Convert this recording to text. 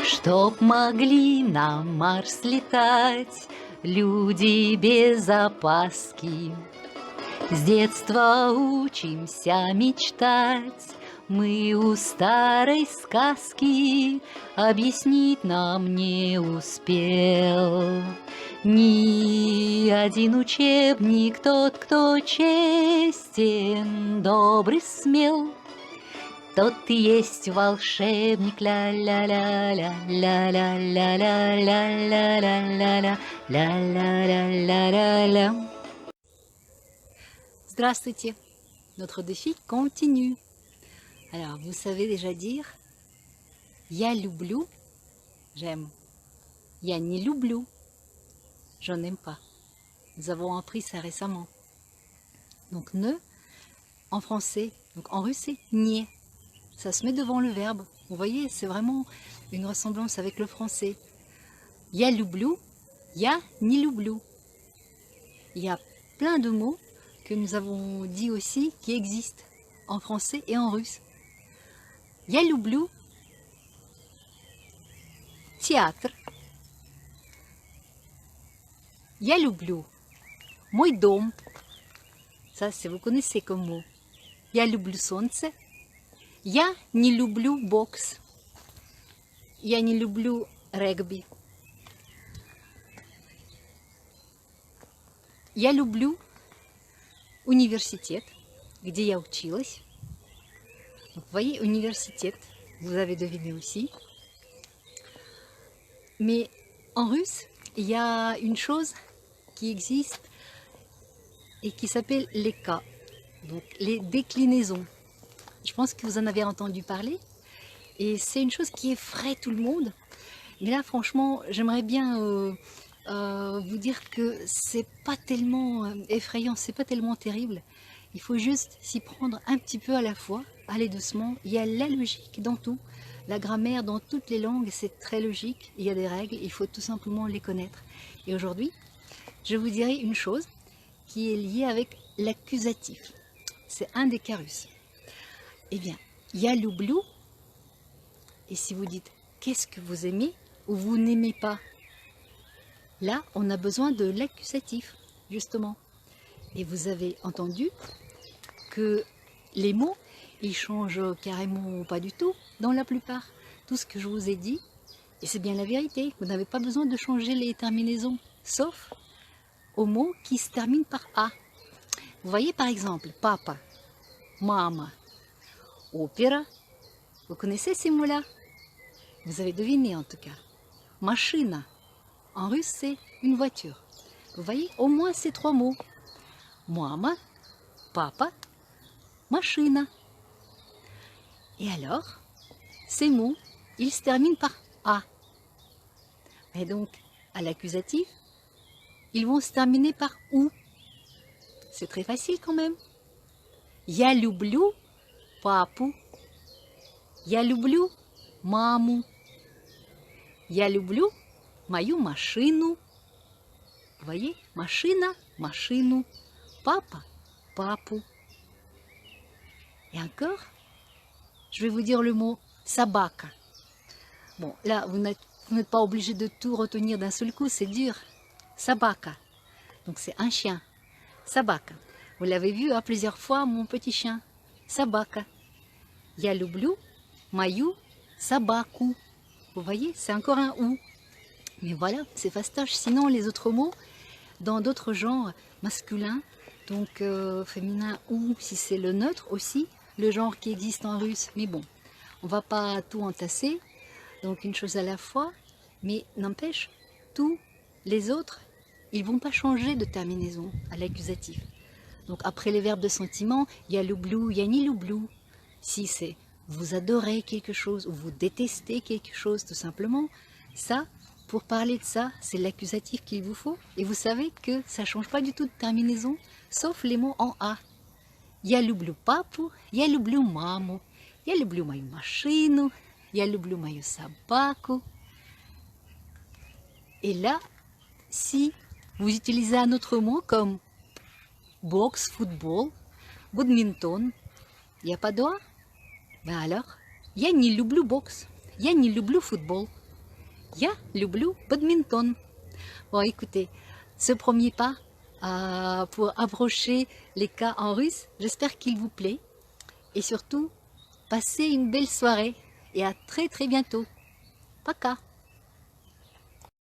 Чтоб могли на Марс летать люди без опаски. С детства учимся мечтать, мы у старой сказки, объяснить нам не успел ни один учебник, тот, кто честен, добрый, смел. Тот и есть волшебник, ля-ля-ля-ля, ля-ля-ля-ля-ля-ля-ля-ля, ля-ля-ля-ля-ля-ля. Здравствуйте, notre défi continue. Alors, vous savez déjà dire Я люблю, j'aime. Я не люблю, je n'aime pas. Nous avons appris ça récemment. Donc, ne, en français, donc en russe, c'est не. Ça se met devant le verbe. Vous voyez, c'est vraiment une ressemblance avec le français. Я люблю, я не люблю. Il y a plein de mots que nous avons dit aussi qui existent en français et en russe. Я люблю театр. Я люблю мой дом. Ça, c'est vous connaissez comme mot. Я люблю солнце. Я не люблю бокс. Я не люблю регби. Я люблю университет, где я училась. Vous voyez, университет, vous avez deviné aussi. Mais en russe, il y a une chose qui existe et qui s'appelle les cas, donc les déclinaisons. Je pense que vous en avez entendu parler et c'est une chose qui effraie tout le monde. Mais là, franchement, j'aimerais bien vous dire que c'est pas tellement effrayant, c'est pas tellement terrible. Il faut juste s'y prendre un petit peu à la fois, aller doucement. Il y a la logique dans tout, la grammaire dans toutes les langues, c'est très logique. Il y a des règles, il faut tout simplement les connaître. Et aujourd'hui, je vous dirai une chose qui est liée avec l'accusatif. C'est un des cas russes. Eh bien, я люблю, et si vous dites qu'est-ce que vous aimez ou vous n'aimez pas, là, on a besoin de l'accusatif, justement. Et vous avez entendu que les mots, ils changent carrément pas du tout dans la plupart. Tout ce que je vous ai dit, et c'est bien la vérité, vous n'avez pas besoin de changer les terminaisons, sauf aux mots qui se terminent par A. Vous voyez par exemple, papa, mama, opéra. Vous connaissez ces mots-là? Vous avez deviné en tout cas. Machina, en russe c'est une voiture. Vous voyez, au moins ces trois mots. Mama, papa, machina. Et alors, ces mots, ils se terminent par A. Et donc, à l'accusatif, ils vont se terminer par OU. C'est très facile quand même. Я люблю папу. Я люблю маму. Я люблю мою машину. Vous voyez, машина, машину. Papa, papu. Et encore, je vais vous dire le mot sabaka. Bon, là, vous n'êtes pas obligé de tout retenir d'un seul coup, c'est dur. Sabaka. Donc c'est un chien. Sabaka. Vous l'avez vu plusieurs fois, mon petit chien. Sabaka. Я люблю мою собаку. Vous voyez, c'est encore un ou. Mais voilà, c'est fastoche. Sinon, les autres mots, dans d'autres genres masculins, donc féminin ou si c'est le neutre aussi, le genre qui existe en russe. Mais bon, on va pas tout entasser, donc une chose à la fois, mais n'empêche, tous les autres, ils vont pas changer de terminaison à l'accusatif. Donc après les verbes de sentiment, il y a l'oublou, il y a ni l'oublou. Si c'est vous adorez quelque chose ou vous détestez quelque chose tout simplement, ça, pour parler de ça, c'est l'accusatif qu'il vous faut. Et vous savez que ça ne change pas du tout de terminaison, sauf les mots en A. Я люблю папу, я люблю маму, я люблю мою машину, я люблю мою собаку. Et là, si vous utilisez un autre mot comme boxe, football, badminton, il n'y a pas de A, ben alors, я не люблю бокс, я не люблю football. Я люблю badminton. Bon, écoutez, ce premier pas pour approcher les cas en russe, j'espère qu'il vous plaît. Et surtout, passez une belle soirée et à très très bientôt. Пока!